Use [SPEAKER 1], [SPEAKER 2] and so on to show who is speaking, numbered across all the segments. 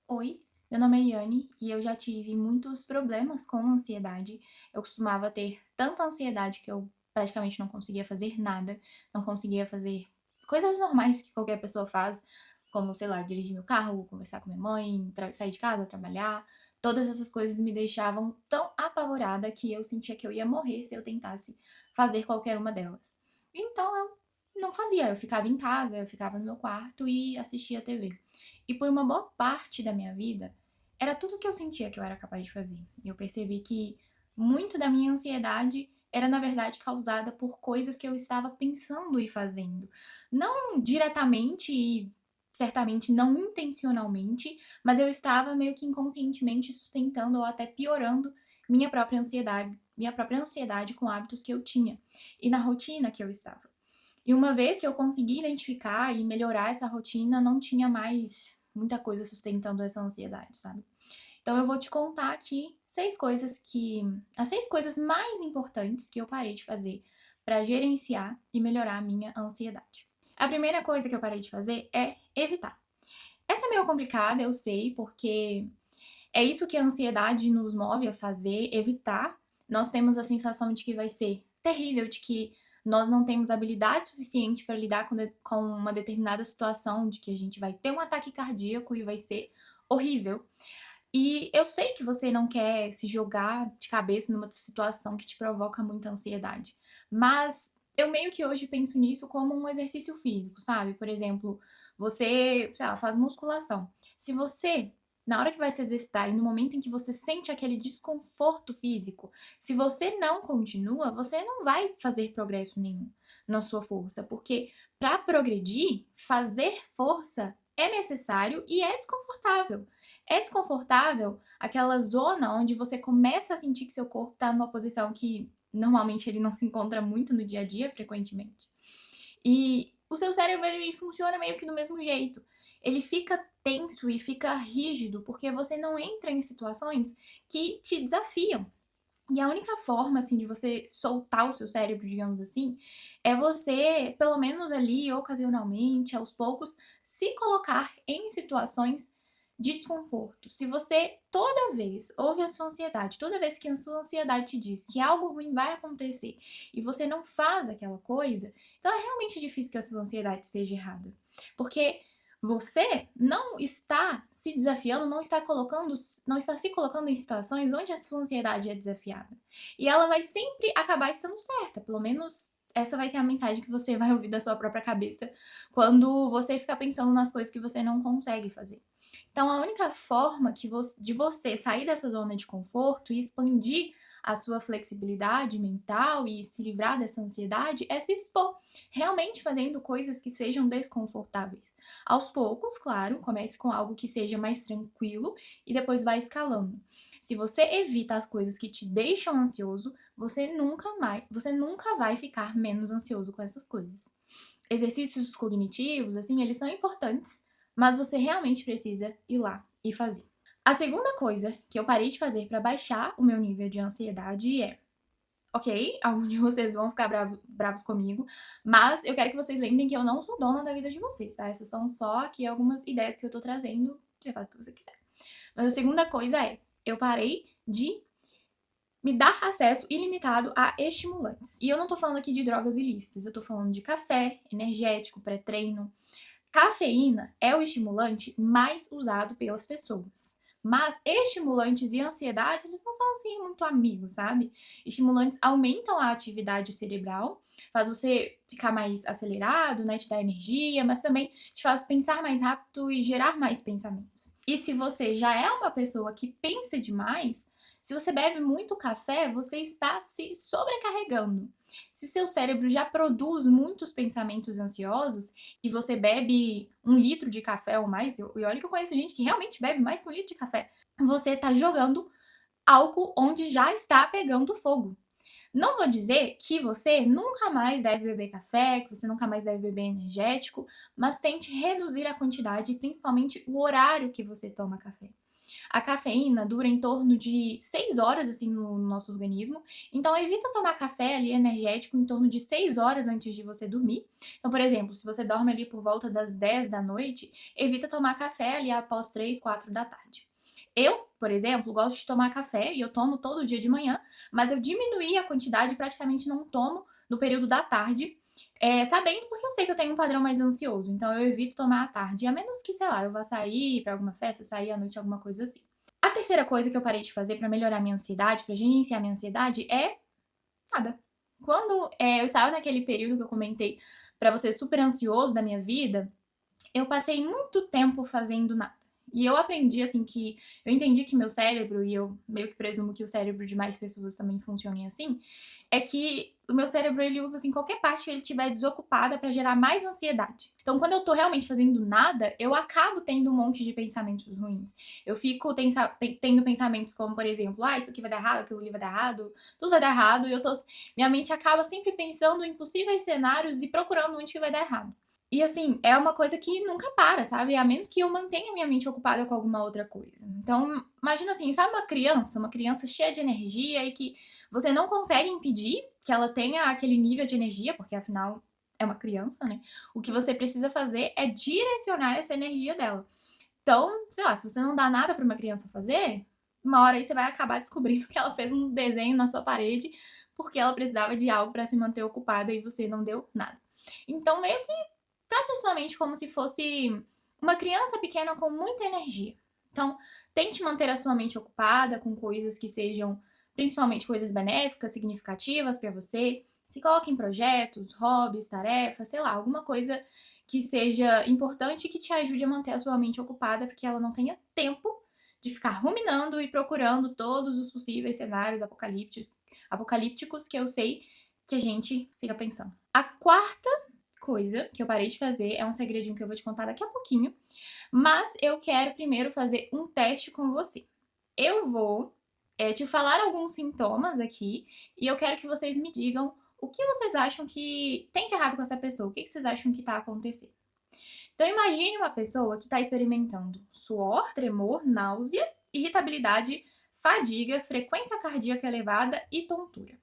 [SPEAKER 1] Oi, meu nome é Iane e eu já tive muitos problemas com ansiedade. Eu costumava ter tanta ansiedade que eu praticamente não conseguia fazer nada, não conseguia fazer coisas normais que qualquer pessoa faz, como, sei lá, dirigir meu carro, conversar com minha mãe, sair de casa, trabalhar. Todas essas coisas me deixavam tão apavorada que eu sentia que eu ia morrer se eu tentasse fazer qualquer uma delas. Então eu não fazia, eu ficava em casa, eu ficava no meu quarto e assistia TV. E por uma boa parte da minha vida, era tudo que eu sentia que eu era capaz de fazer. E eu percebi que muito da minha ansiedade era, na verdade, causada por coisas que eu estava pensando e fazendo. Não diretamente e certamente não intencionalmente, mas eu estava meio que inconscientemente sustentando ou até piorando minha própria ansiedade com hábitos que eu tinha e na rotina que eu estava. E uma vez que eu consegui identificar e melhorar essa rotina, não tinha mais muita coisa sustentando essa ansiedade, sabe? Então eu vou te contar aqui as 6 coisas mais importantes que eu parei de fazer para gerenciar e melhorar a minha ansiedade. A primeira coisa que eu parei de fazer é evitar. Essa é meio complicada, eu sei, porque é isso que a ansiedade nos move a fazer, evitar. Nós temos a sensação de que vai ser terrível, de que nós não temos habilidade suficiente para lidar com uma determinada situação, de que a gente vai ter um ataque cardíaco e vai ser horrível. E eu sei que você não quer se jogar de cabeça numa situação que te provoca muita ansiedade, mas eu meio que hoje penso nisso como um exercício físico, sabe? Por exemplo, você, sei lá, faz musculação. Se você, na hora que vai se exercitar e no momento em que você sente aquele desconforto físico, se você não continua, você não vai fazer progresso nenhum na sua força, porque para progredir, fazer força é necessário e é desconfortável. É desconfortável aquela zona onde você começa a sentir que seu corpo está numa posição que normalmente ele não se encontra muito no dia a dia, frequentemente. E o seu cérebro ele funciona meio que do mesmo jeito. Ele fica tenso e fica rígido porque você não entra em situações que te desafiam. E a única forma, assim, de você soltar o seu cérebro, digamos assim, é você, pelo menos ali, ocasionalmente, aos poucos, se colocar em situações de desconforto. Se você toda vez ouve a sua ansiedade, toda vez que a sua ansiedade te diz que algo ruim vai acontecer e você não faz aquela coisa, então é realmente difícil que a sua ansiedade esteja errada. Porque você não está se desafiando, não está se colocando em situações onde a sua ansiedade é desafiada. E ela vai sempre acabar estando certa, pelo menos essa vai ser a mensagem que você vai ouvir da sua própria cabeça quando você ficar pensando nas coisas que você não consegue fazer. Então, a única forma de você sair dessa zona de conforto e expandir a sua flexibilidade mental e se livrar dessa ansiedade é se expor, realmente fazendo coisas que sejam desconfortáveis. Aos poucos, claro, comece com algo que seja mais tranquilo e depois vai escalando. Se você evita as coisas que te deixam ansioso, você nunca vai ficar menos ansioso com essas coisas. Exercícios cognitivos, assim, eles são importantes, mas você realmente precisa ir lá e fazer. A segunda coisa que eu parei de fazer para baixar o meu nível de ansiedade é, ok, alguns de vocês vão ficar bravos comigo, mas eu quero que vocês lembrem que eu não sou dona da vida de vocês, tá? Essas são só aqui algumas ideias que eu tô trazendo, você faz o que você quiser. Mas a segunda coisa é, eu parei de me dar acesso ilimitado a estimulantes. E eu não tô falando aqui de drogas ilícitas, eu tô falando de café, energético, pré-treino. Cafeína é o estimulante mais usado pelas pessoas. Mas estimulantes e ansiedade, eles não são assim muito amigos, sabe? Estimulantes aumentam a atividade cerebral, faz você ficar mais acelerado, né, te dá energia, mas também te faz pensar mais rápido e gerar mais pensamentos. E se você já é uma pessoa que pensa demais, se você bebe muito café, você está se sobrecarregando. Se seu cérebro já produz muitos pensamentos ansiosos e você bebe 1 litro de café ou mais, e olha que eu conheço gente que realmente bebe mais que 1 litro de café, você está jogando álcool onde já está pegando fogo. Não vou dizer que você nunca mais deve beber café, que você nunca mais deve beber energético, mas tente reduzir a quantidade e principalmente o horário que você toma café. A cafeína dura em torno de 6 horas, assim, no nosso organismo, então evita tomar café ali energético em torno de 6 horas antes de você dormir. Então, por exemplo, se você dorme ali por volta das 10 da noite, evita tomar café ali após 3, 4 da tarde. Eu, por exemplo, gosto de tomar café e eu tomo todo dia de manhã, mas eu diminuí a quantidade, praticamente não tomo no período da tarde, sabendo porque eu sei que eu tenho um padrão mais ansioso, então eu evito tomar à tarde, a menos que, sei lá, eu vá sair pra alguma festa, sair à noite, alguma coisa assim. A terceira coisa que eu parei de fazer pra melhorar minha ansiedade, pra gerenciar minha ansiedade, é nada. Quando eu estava naquele período que eu comentei pra você super ansioso da minha vida, eu passei muito tempo fazendo nada. E eu aprendi, assim, que eu entendi que meu cérebro, e eu meio que presumo que o cérebro de mais pessoas também funcionem assim, é que o meu cérebro ele usa assim qualquer parte que ele tiver desocupada para gerar mais ansiedade. Então, quando eu tô realmente fazendo nada, eu acabo tendo um monte de pensamentos ruins. Eu fico tendo pensamentos como, por exemplo, isso aqui vai dar errado, aquilo ali vai dar errado, tudo vai dar errado, e minha mente acaba sempre pensando em possíveis cenários e procurando onde que vai dar errado. E assim, é uma coisa que nunca para, sabe? A menos que eu mantenha minha mente ocupada com alguma outra coisa. Então, imagina assim, sabe uma criança cheia de energia e que você não consegue impedir que ela tenha aquele nível de energia, porque afinal é uma criança, né? O que você precisa fazer é direcionar essa energia dela. Então, sei lá, se você não dá nada para uma criança fazer, uma hora aí você vai acabar descobrindo que ela fez um desenho na sua parede porque ela precisava de algo para se manter ocupada e você não deu nada. Então, meio que trate a sua mente como se fosse uma criança pequena com muita energia. Então, tente manter a sua mente ocupada com coisas que sejam principalmente coisas benéficas, significativas para você. Se coloque em projetos, hobbies, tarefas, sei lá, alguma coisa que seja importante e que te ajude a manter a sua mente ocupada para que ela não tenha tempo de ficar ruminando e procurando todos os possíveis cenários apocalípticos que eu sei que a gente fica pensando. A quarta coisa que eu parei de fazer é um segredinho que eu vou te contar daqui a pouquinho, mas eu quero primeiro fazer um teste com você. Eu vou te falar alguns sintomas aqui e eu quero que vocês me digam o que vocês acham que tem de errado com essa pessoa, o que vocês acham que tá acontecendo. Então imagine uma pessoa que está experimentando suor, tremor, náusea, irritabilidade, fadiga, frequência cardíaca elevada e tontura.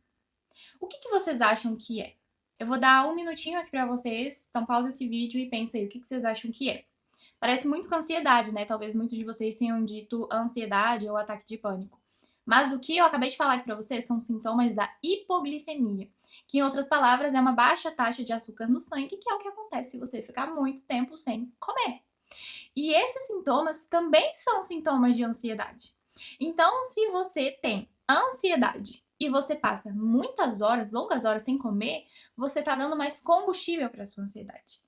[SPEAKER 1] O que vocês acham que é? Eu vou dar um minutinho aqui pra vocês, então pausa esse vídeo e pensa aí o que vocês acham que é. Parece muito com ansiedade, né? Talvez muitos de vocês tenham dito ansiedade ou ataque de pânico. Mas o que eu acabei de falar aqui pra vocês são sintomas da hipoglicemia, que em outras palavras é uma baixa taxa de açúcar no sangue, que é o que acontece se você ficar muito tempo sem comer. E esses sintomas também são sintomas de ansiedade. Então, se você tem ansiedade e você passa muitas horas, longas horas sem comer, você tá dando mais combustível para sua ansiedade.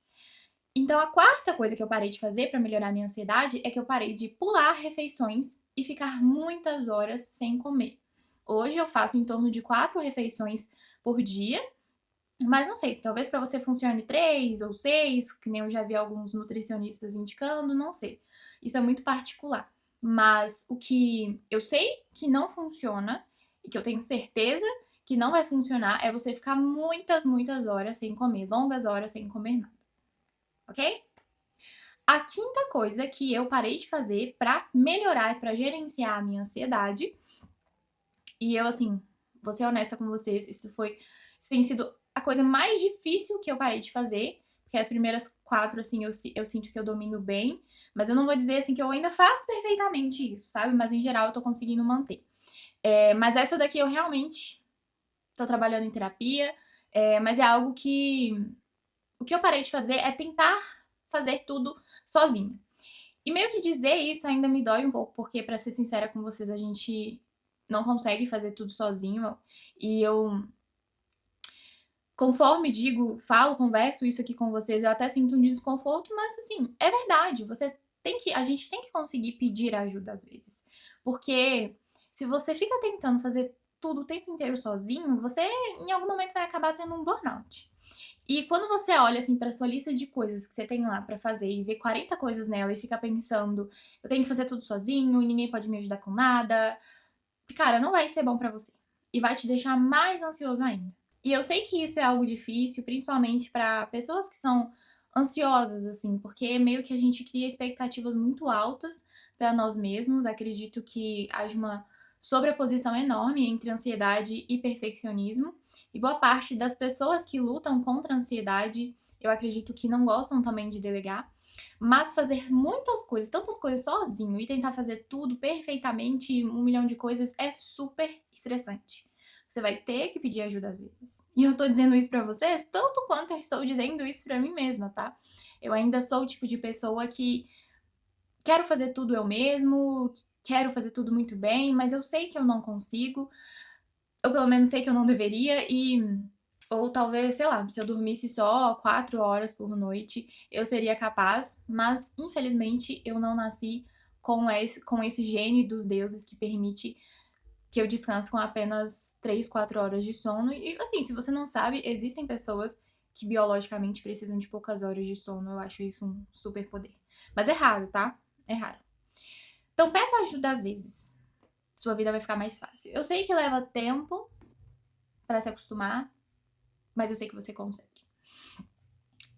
[SPEAKER 1] Então, a quarta coisa que eu parei de fazer para melhorar minha ansiedade é que eu parei de pular refeições e ficar muitas horas sem comer. Hoje eu faço em torno de 4 refeições por dia, mas não sei se talvez para você funcione 3 ou 6, que nem eu já vi alguns nutricionistas indicando, não sei. Isso é muito particular. Mas o que eu sei que não funciona e que eu tenho certeza que não vai funcionar é você ficar muitas horas sem comer, longas horas sem comer nada. Ok? A quinta coisa que eu parei de fazer para melhorar e para gerenciar a minha ansiedade, e eu, assim, vou ser honesta com vocês, isso tem sido a coisa mais difícil que eu parei de fazer, porque as primeiras 4, assim, eu sinto que eu domino bem, mas eu não vou dizer, assim, que eu ainda faço perfeitamente isso, sabe? Mas em geral eu tô conseguindo manter. Mas essa daqui eu realmente tô trabalhando em terapia, mas é algo que o que eu parei de fazer é tentar fazer tudo sozinha. E meio que dizer isso ainda me dói um pouco, porque, pra ser sincera com vocês, a gente não consegue fazer tudo sozinho. E eu, conforme digo, falo, converso isso aqui com vocês, eu até sinto um desconforto, mas assim, é verdade. A gente tem que conseguir pedir ajuda às vezes. Porque se você fica tentando fazer tudo o tempo inteiro sozinho, você em algum momento vai acabar tendo um burnout. E quando você olha assim para sua lista de coisas que você tem lá para fazer e vê 40 coisas nela e fica pensando, eu tenho que fazer tudo sozinho, ninguém pode me ajudar com nada, cara, não vai ser bom para você. e vai te deixar mais ansioso ainda. E eu sei que isso é algo difícil, principalmente para pessoas que são ansiosas, assim, porque meio que a gente cria expectativas muito altas para nós mesmos. Acredito que haja uma sobreposição enorme entre ansiedade e perfeccionismo. E boa parte das pessoas que lutam contra a ansiedade, eu acredito que não gostam também de delegar. Mas fazer muitas coisas, tantas coisas sozinho e tentar fazer tudo perfeitamente, 1 milhão de coisas, é super estressante. Você vai ter que pedir ajuda às vezes. E eu tô dizendo isso pra vocês tanto quanto eu estou dizendo isso pra mim mesma, tá? Eu ainda sou o tipo de pessoa que quero fazer tudo eu mesmo, quero fazer tudo muito bem, mas eu sei que eu não consigo. Eu pelo menos sei que eu não deveria e ou talvez, sei lá, se eu dormisse só 4 horas por noite, eu seria capaz, mas infelizmente eu não nasci com esse gene dos deuses que permite que eu descanse com apenas 3, 4 horas de sono. E assim, se você não sabe, existem pessoas que biologicamente precisam de poucas horas de sono. Eu acho isso um super poder. Mas é raro, tá? É raro. Então peça ajuda às vezes. Sua vida vai ficar mais fácil. Eu sei que leva tempo pra se acostumar, mas eu sei que você consegue.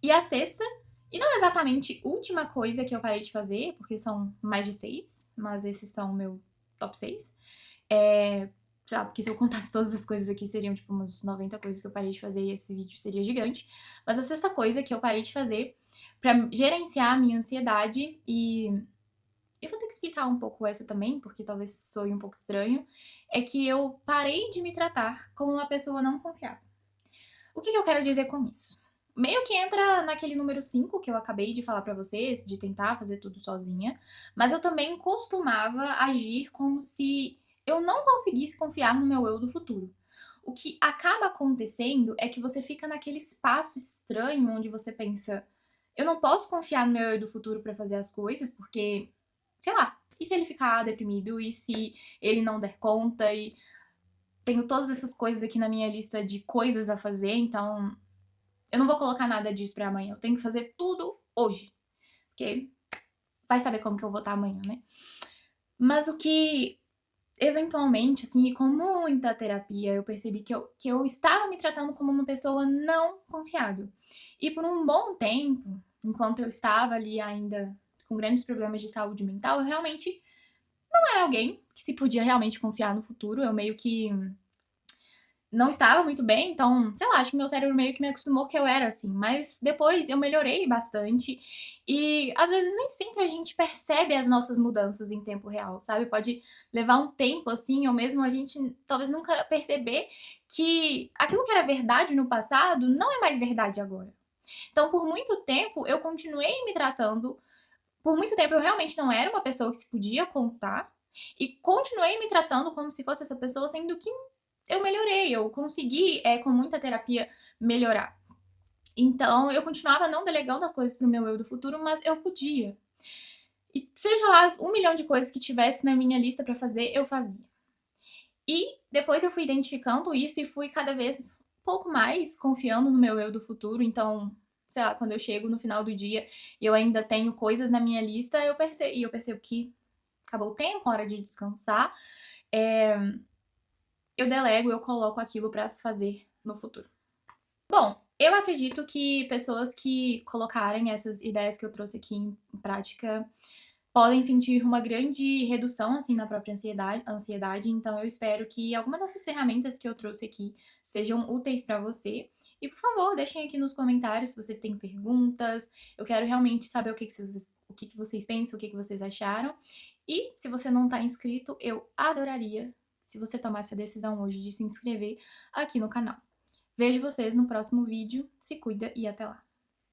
[SPEAKER 1] E a sexta, e não exatamente última coisa que eu parei de fazer, porque são mais de 6, mas esses são o meu top 6. Sei lá, porque se eu contasse todas as coisas aqui, seriam tipo umas 90 coisas que eu parei de fazer e esse vídeo seria gigante. Mas a sexta coisa que eu parei de fazer pra gerenciar a minha ansiedade, e eu vou ter que explicar um pouco essa também, porque talvez soe um pouco estranho, é que eu parei de me tratar como uma pessoa não confiável. O que eu quero dizer com isso? Meio que entra naquele número 5 que eu acabei de falar pra vocês, de tentar fazer tudo sozinha, mas eu também costumava agir como se eu não conseguisse confiar no meu eu do futuro. O que acaba acontecendo é que você fica naquele espaço estranho onde você pensa: eu não posso confiar no meu eu do futuro pra fazer as coisas, porque, sei lá, e se ele ficar deprimido? E se ele não der conta? E tenho todas essas coisas aqui na minha lista de coisas a fazer, então eu não vou colocar nada disso pra amanhã. Eu tenho que fazer tudo hoje. Porque vai saber como que eu vou estar amanhã, né? Mas o que, eventualmente, assim, e com muita terapia, eu percebi que eu estava me tratando como uma pessoa não confiável. E por um bom tempo, enquanto eu estava ali ainda com grandes problemas de saúde mental, eu realmente não era alguém que se podia realmente confiar no futuro. Eu meio que não estava muito bem, então, sei lá, acho que meu cérebro meio que me acostumou que eu era assim. Mas depois eu melhorei bastante e às vezes nem sempre a gente percebe as nossas mudanças em tempo real, sabe? Pode levar um tempo assim, ou mesmo a gente talvez nunca perceber que aquilo que era verdade no passado não é mais verdade agora. Então, por muito tempo eu continuei me tratando, por muito tempo eu realmente não era uma pessoa que se podia contar e continuei me tratando como se fosse essa pessoa, sendo que eu melhorei, eu consegui, com muita terapia, melhorar. Então, eu continuava não delegando as coisas pro meu eu do futuro, mas eu podia. E seja lá as 1 milhão de coisas que tivesse na minha lista pra fazer, eu fazia. E depois eu fui identificando isso e fui cada vez um pouco mais confiando no meu eu do futuro. Então, sei lá, quando eu chego no final do dia e eu ainda tenho coisas na minha lista, eu percebo que acabou o tempo, hora de descansar. Eu delego, eu coloco aquilo pra se fazer no futuro. Bom, eu acredito que pessoas que colocarem essas ideias que eu trouxe aqui em prática podem sentir uma grande redução, assim, na própria ansiedade, então eu espero que alguma dessas ferramentas que eu trouxe aqui sejam úteis pra você. E, por favor, deixem aqui nos comentários se você tem perguntas. Eu quero realmente saber o que vocês pensam, o que vocês acharam. E, se você não tá inscrito, eu adoraria se você tomasse a decisão hoje de se inscrever aqui no canal. Vejo vocês no próximo vídeo. Se cuida e até lá!